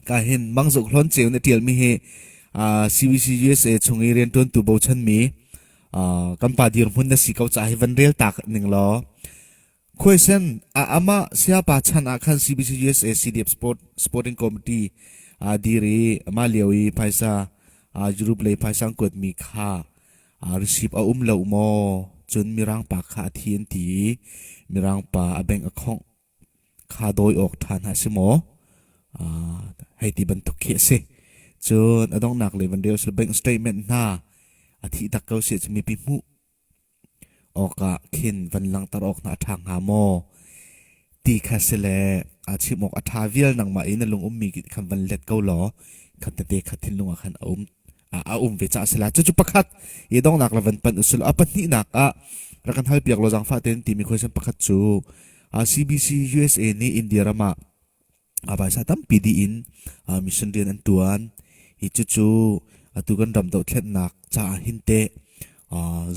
ka hin mangzuk hlon cheu na tial mi he CBC USA chungi rian ton tu bo chan mi kan pa dir mun na si kau cha hi van rel tak ning lo question ama sia pa chan a khan CBC USA CDF Sporting Committee diri ma liawi paisa jurup le paisa kot mi kha receive lo mo chun mirang pa kha thien ti mirang pa abeng akhong kha doi ok than ha simo hay ti ban tok khe se chun adong nak le van deus bank statement na athi tak kau se chmi pi mu oka khin van lang tar ok na thang ha mo ti kha se le achi mok atha vial nang ma in lung mi ki kham van let kau lo khat te khatin lunga khan ve cha sela chu pakhat ye dong nak la van pan usul apat ni nak rakan hal piak lo jang fa ten ti mi question pakhat chu CBC USA ni India rama abai sa tam pidi in mission rian an tuan hi chu atugan ram do thlet nak cha hinte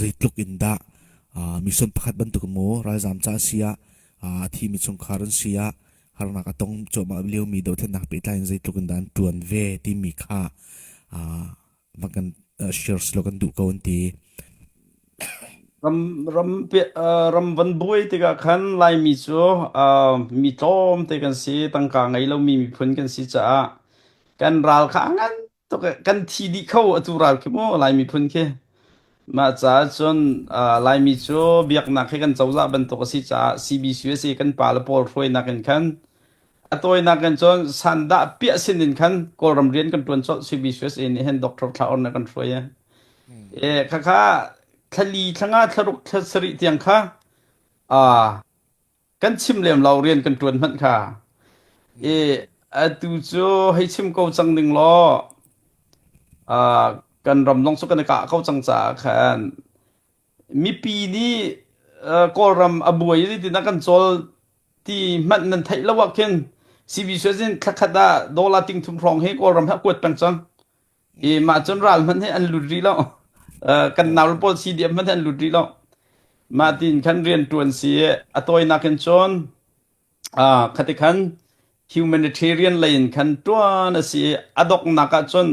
zeitluk inda mission pakhat ban tukmo rajam cha sia thi mi chung kharan sia harna ka tong choma liu mi do thlet nak pe tain zeitluk inda an tuan ve ti mi kha makan shares lokan du kaunti ram van bui te ka khan lai mi chu mi tom te kan si tang ka ngai lo mi phun kan si cha kan ral kha ngan to kan thi di khau atu ral ke mo lai mi phun ke ma cha chon lai mi chu biak na khe kan chawza ban to ka si cha CBC kan pal pol roi na kan khan atoi na kan chon sanda pia sinin khan kol ram rian kan tuan chot CBC ni hen doctor thaon na kan roi khaทลีทั้งทรุกทศริเตียงค่ะกันชิมเหลี่ยมเราเรียนกันตวนมันค่ะตูโจให้ชิมเกาจังหนึ่งล้อกันรำน้องสุกันกะเข้าจังจ่าค่ะมีปีนี้ก็รำอบวยที่นักกันโจลที่มันนั่นไทยละวะเข็นCBCขัดดาโดลาติงทุ่มพรองให้ก็รำให้กวดปังจังมาจนรัลมันให้อันหลุดรีแล้วกันนาวโพสีเดียมันทันหลุดดีแล้วมาตินขันเรียนตวนเสียตัวนักชนขัดขัน humanitarian เลยขันตัวนั่นเสียอดอกนักชน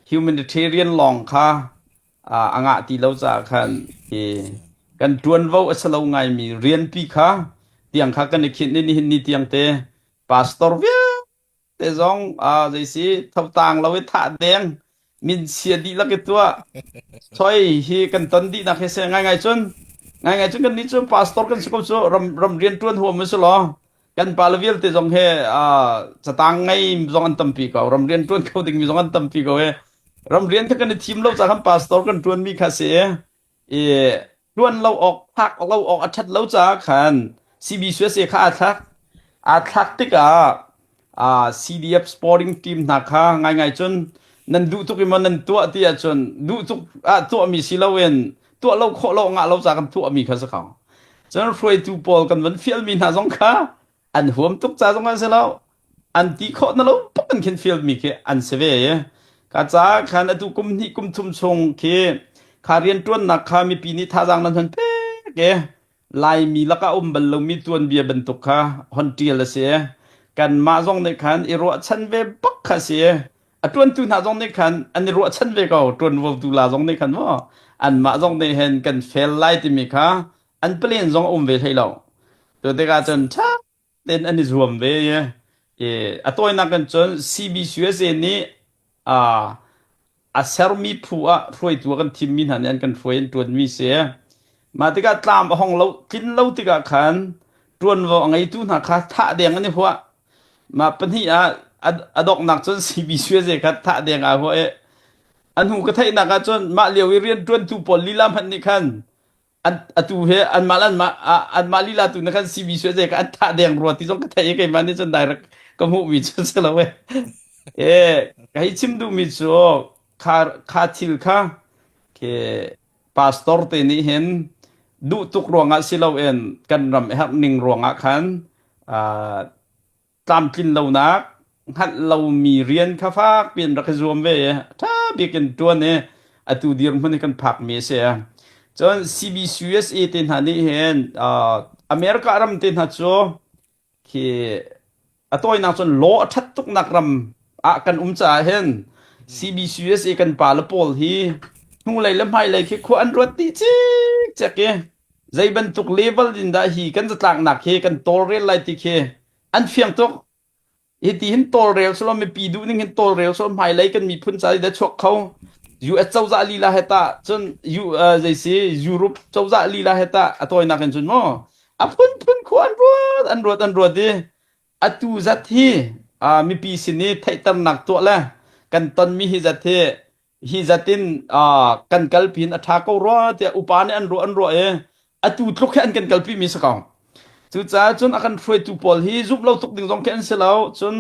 humanitarian ลองค่ะอ่างตีเราจะขันกันตวนว่าสลาวไงมีเรียนปีค่ะเตียงค่ะกันในคิดนี่เตียงเตะ pastor เวียเตะจงใจสิทับต่างเราไว้ท่าแดงมินเสียดีละกี่ตัวช่วยฮีกันตันดีนะแค่เสียง่ายๆจนกันนี่จนพาสตอร์กันสกุลจนรำเรียนตัวหัวมือสลอกันพาลวิลที่จงเฮสตางไงจงอันตั้มปีเก่ารำเรียนตัวเขาดึงมีจงอันตั้มปีเก่ารำเรียนที่กันในทีมเราจะทำพาสตอร์กันตัวมีค่าเสียตัวเราออกพักเราออกอัดชัดเราจะขันCBCเสียค่าอัดชัดที่กับCDF Sporting Team นะคะง่ายๆจนนั่นดูทุกอย่างนั่นตัวที่อาจารย์ดูทุกตัวมีสิลาเวนตัวเราโคเรางะเราจากกันตัวมีข้าศึกเขาฉะนั้นช่วยตูบอลกันวันฟิลมีน่าสงค่ะอันหัวมตุกจ้าสงกันเสียแล้วอันที่เขานั่นเราปุ๊บกันเขียนฟิลมีแค่อันเสวียกาจ้าขันตุกุมนี่กุมทุ่มชงแค่ขาเรียนตัวนักขามีปีนี้ท่าจังนั้นทันเป๊ะแกลายมีลักอุ้มบรรลุมีตัวเบียบรรทุกค่ะฮอนเทียละเสียกันมาสงในขันอิรัวชันเวบักค่ะเสียตวนตุนหาจงในขันอันนี้รัวชันเวก็ตวนวัวตุลาจงในขันว่าอันมาจงในเห็นกันเฟลไลติมิค่ะอันเปลี่ยนจงเวให้เราตัวเด็กอาจารย์ชาเด่นอันนี้รวมเวตัวนักกันจน CBC นี้เซอร์มีผัวรวยตัวกันทีมมินหันยันกันรวยตัวมีเสียมาติกาตามห้องเรากินเราติกาขันตวนว่าไงตุนหาคาท่าเดียงอันนี้ผัวมาเป็นที่ดอกนักจนCBCกันท่าเดียงหัวอันหูกระเทยนักจนมาเลียวเรียนตวนตูปอลีลามันนี่ขันอันตูเฮอันมาลีลาตูนักCBCกันท่าเดียงรัวที่จงกระเทยกันมันนี่จนได้รักก็มุวิจสละเว้ให้ชิมดูมิจูคาทิลค่ะพาสตอร์เตนี่เห็นดูทุกรวงสิเรากันรำหักหนึ่งรวงขันตามกินเรานักหัดเรามีเรียนข้าฟ้าเปลี่ยนรักรวมเว้ยถ้าเบียกันตัวเนี่ยตูเดียร์มันกันผักเมียเสียจน CBC USA เต็นหันนี่เห็นอเมริการำเต็นหัดโจตัวนักจนโลทัดทุกนักร กันจ่าเห็น CBCUSA กันป่าละปอลฮีหงเลยละไม่เลยคือควรรถตีจิกจักเกใจบรรทุกเลเวลดินดาฮีกันจะต่างหนักเฮกันโตเรลไลติเคอันเฟียงตุกเฮตีเห็นโตเรลสโลมไม่ปีดูนึงเห็นโตเรลสโลมไม่เลยกันมีพุ่นใจได้ชกเขา US เจ้าจะลีลาเฮตาจนใจสิยุโรปเจ้าจะลีลาเฮตาอัตัวนักกันจนมั้งอ่ะพุ่นควรรถอันรถดิอัตูจัดที่มีปีสินี้ไทยตำหนักตัวละกันตอนมีฮิจัดที่ฮิจัดตินกันกัลปินอัฐาเขารอแต่อุปาเนี่ยอันรัวอัตูทุกแค่อันกันกัลปีมีสักองจุดจ้าจนอาการช่วยตูปอลฮีจุบเราตุกดิ่งสองแขนเสลาจน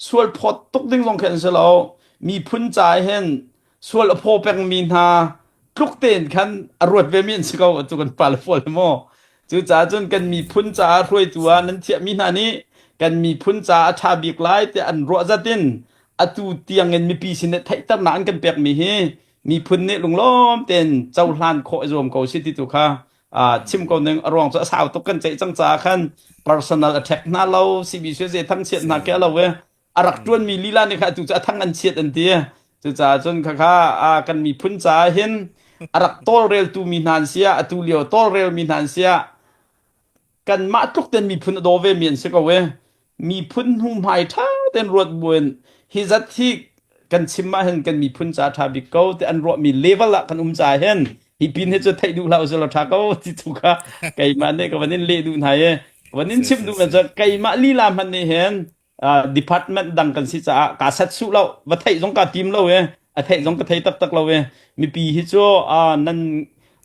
ส่วนพอตุกดิ่งสองแขนเสลามีพุ่นใจเห็นส่วนพอแปงมีนาทุกเต้นคันอรวดเวมินสักเอาตุกันปาลฟอลโมจุดจ้าจนกันมีพุ่นใจช่วยตัวนั้นเทียมีนานี้กันมีพุ่นใจชาบิกไลแต่อันรัวจัดตินอัตูเตียงเงินมีปีสินเนไทยตั้งนานกันแปกมีเฮมีพุ่นเนลงล้อมเต้นเจ้าลานโครวมเขาสิติตุค่ะชิมคนหนึ่งรองจะสาวตกกันใจจังจ้าขัน personal attack น่าเราซีบีเสียทั้งเชียดนักแกเราเว้ยอารักจวนมีลีลาเนี่ยค่ะจุจะทั้งอันเชียดอันเดียจุจะจนค่ะกันมีพุ่นจ้าเห็นอารักโตเร็วตูมีนานเสียตูเลียวโตเร็วมีนานเสียกันมาทุกเต็นมีพุ่นโดเวเมียนเสียก็เว้ยมีพุ่นหุ่มหายท่าเต็นรวดบวนฮิจัดที่กันชิมมาเห็นกันมีพุ่นจ้าทาบิโก้แต่อันรวดมีเลเวลละกันจ่าเห็นฮิปินเฮจะไทยดูเราจะเราทักเขาที่ถูกค่ะไก่มาเนี่ยก็วันนี้เลดูไทยวันนี้ชิมดูกันจะไก่มาลีลามันเนี่ยเห็นdepartment ดังกันสิจ้ากาสัตสุเราวัดไทยสงการทีมเราเว้ยไทยสงการไทยตักเราเว้ยมีปีฮิโจนั่น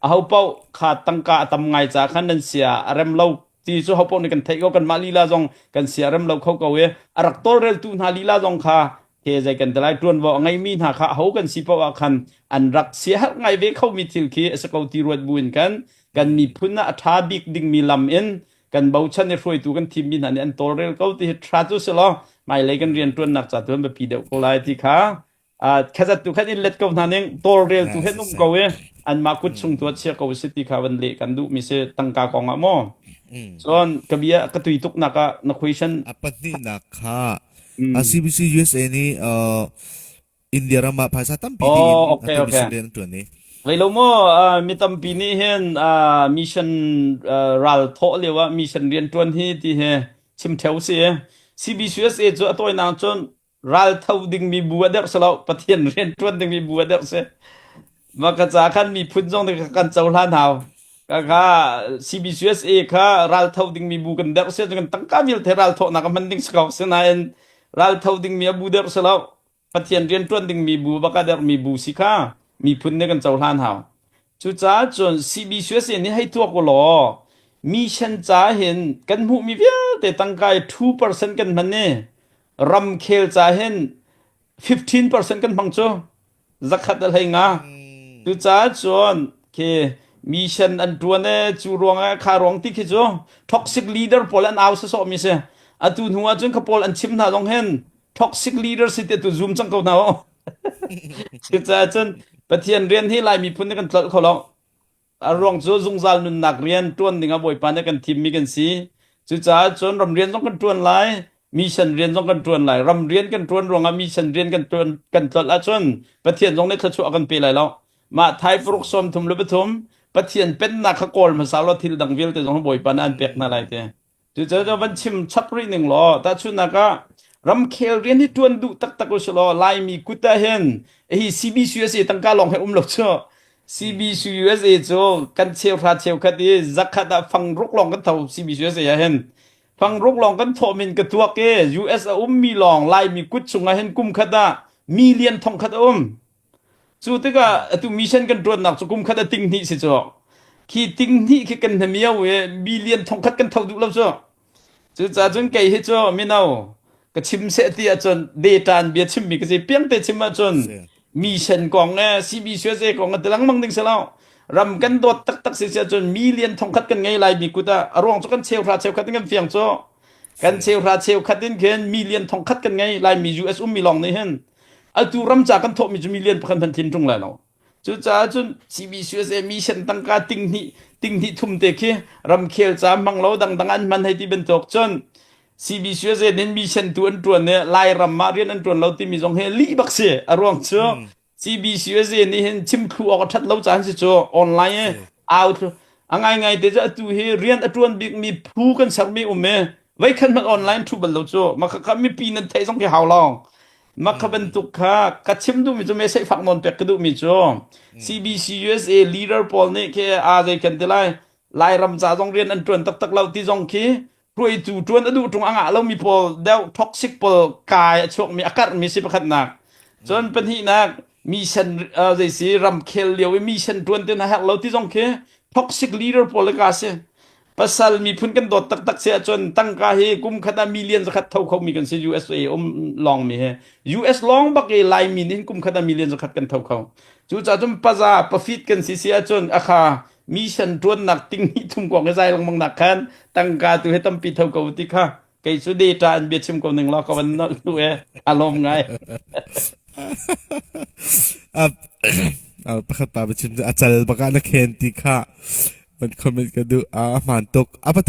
เอาเป้าขาดตั้งกาทำไงจ้าขันนั่นเสียอารมณ์เราที่โจเอาเป้าในกันไทยก็กันมาลีลาจงกันเสียอารมณ์เราเขาก็เว้ยอารักโตเรลตูนาลีลาจงค่ะเฮใจกันแต่ละตรวนว่าไงมีหาค่ะเขากันสิเป้าคันอันรักเสียไงเว้ยเขามีทิลคีสกาวตีรวดบุญกันมีพุ่นอาทาบิกดิ่งมีลำเอ็นกันเบาชันในฟรอยตูกันทีมมีนันอันโตเรลเขาที่ทราตุสลอไม่เลยกันเรียนตัวนักจัดตัวแบบปีเดียวก็ไล่ที่ค่ะแค่จะตัวแค่นี้เล็ดก็นั่นเองโตเรลตัวแค่นุ่มก็เว้ยอันมาคุดส่งตัวเชียร์ก็สิที่ค่ะวันเล็กกันดูมีเสตั้งกากองอ่ะมั้งส่วนกบียกตุยตุกนักนักคุยชันapa ni nak ha CBC USA ni India rama bahasa tampi di atau Missouri tu ni ไว้แล้วมั้งมีตั้มปีนี้เห็นมิชชั่นรัลทอเรียกว่ามิชชั่นเรียนตัวนี้ที่เฮชิมเทวเสีย CBCUSA จะตัวนางจนรัลเท่าดิ่งมีบัวเด็กสลาวปะเทียนเรียนตัวดิ่งมีบัวเด็กเสียมากระจาขันมีพุ่นจงในกันเจ้าล้านหาวก็CBCUSA ค่ะรัลเท่าดิ่งมีบัวกันเด็กเสียจนตั้งการมิลเทรัลทอนักมันดิ่งสกาวเสียนายรัลเท่าดิ่งมีบัวเด็กสลาวปะเทียนเรียนตัวดิ่งมีบัวบักเด็กมีบัวสิค่ะมีพุ่นในกันเจ้าล้านหาวจุดจ้าจน CBCUSA นี่ให้ตัวก็หล่อมีฉันจ้าเห็นกันหูมีเพียงแต่ตั้งกาย 2% กันมันเนี่ยรำเคลจ้าเห็น 15% กันพังโจจักขัดอะไรงาจุดจ้าจนเคมีฉันอันตัวเนี่ยจูรวงคารวงที่คิดโจ toxic leader พอลันเอาซะสอบมีเสียอันตัวหัวจนขพอลันชิมหน้าลงเห็น toxic leader สิเตตัว zoom จังเขาหน้าจุดจ้าจนปะเทียนเรียนที่ไรมีพุ่นกันตลอดเขาลองอารมณ์โจซุงซาลนุนนักเรียนต้นหนึ่งบ่อยปานกันทีมมีกันสีจุดจ้าจนรำเรียนต้องกันต้นไรมีฉันเรียนต้องกันต้นไรรำเรียนกันต้นรวงมีฉันเรียนกันต้นกันตลอดจนปะเทียนต้องได้ทะชวกันไปไรแล้วมาไทยฟรุกสมทุมลุบทุมปะเทียนเป็นนักขกอลมาสาวทิลดังวิลแต่ต้องบ่อยปานอันเปียกนั่นไรเจ้จุดจ้าจะวันชิมชับรีหนึ่งล้อแต่ชุดนักรำเคลเรียนที่ต้นดูตักตักก็ชะลอไล่มีกุตาเห็นCBCUSA ตั้งการลองให้ลงเชื่อ CBCUSA โจกันเชียวพระเชียวคดีจักขัดฟังรุกลองกันเท่า CBCUSA เห็นฟังรุกลองกันโทมินกันตัวเก US มีลองไล่มีกุดสุงเห็นกุมขัดมีเลียนทองขัดจู่ที่ก็ตุมิชันกันตัวหนักสุกุมขัดติงนี่สิจ่อขี้ติงนี่ขี้กันเมียวมีเลียนทองขัดกันเท่าดูแล้วจ่อจู่จ้าจนไก่ให้จ่อไม่เอาก็ชิมเสียที่จนเดตานเบียชิมมีก็จะเพียงแต่ชิมมาจนมีเช่นกองCBCUSA กองกันตลังมังดึงเสลารำกันโดดตักเสียจนมีเลียนทองคัดกันไงลายมีกุตาอารมณ์กันเชลพระเชลคัดกันเฟียงโซกันเชลพระเชลคัดกันเขียนมีเลียนทองคัดกันไงลายมี US มีลองในเห็นอัตูรำจากกันทบมีจะมีเลียนพันทินตรงไหนเนาะจุดจ้าจน CBCUSA มีเช่นตั้งการติงที่ทุ่มเตะขี้รำเคลจ้ามังเราดังอันมันให้ที่เป็นตกจน CBCS nen mi chen tu an tuan ne lai ram ma rian an tuan lo ti mi jong he li bak se arong cho CBCS ni hen chim khu ok that lo chan si cho online out angai ngai te ja tu he rian atuan big mi phu kan sak mi umme vai khan mak online thu bal lo cho ma kha mi pi nan thai jong ke how long ma kha ban tu kha ka chim du mi cho me sai phak non pek ka du mi cho CBC USA leader poll ne ke a jai kan te lai ram cha jong rian an tuan tak tak lo ti jong ki rui tu tuan adu tung anga lo mi pol deu toxic pol kai chok mi akar mi si pakhat nak chon pen hi nak mi san jai si ram khel liao mi san tuan te na hak lo ti jong ke toxic leader pol ka se pasal mi phun kan dot tak tak se chon tang ka he kum khata million zakhat thau khau mi kan se USA long mi he US long bak e lai mi nin kum khata million zakhat kan thau khau chu cha chum paza profit kan si sia chon akha mi san tuan nak ting ni thum ko ga zai long mang nak khan tang ka tu he tam pi thau ko ti kha kai su data an be chim ko ning lo ko ban no tu e alom ngai pakhat pa bachim achal baka na khen ti kha man comment ka du man tok apa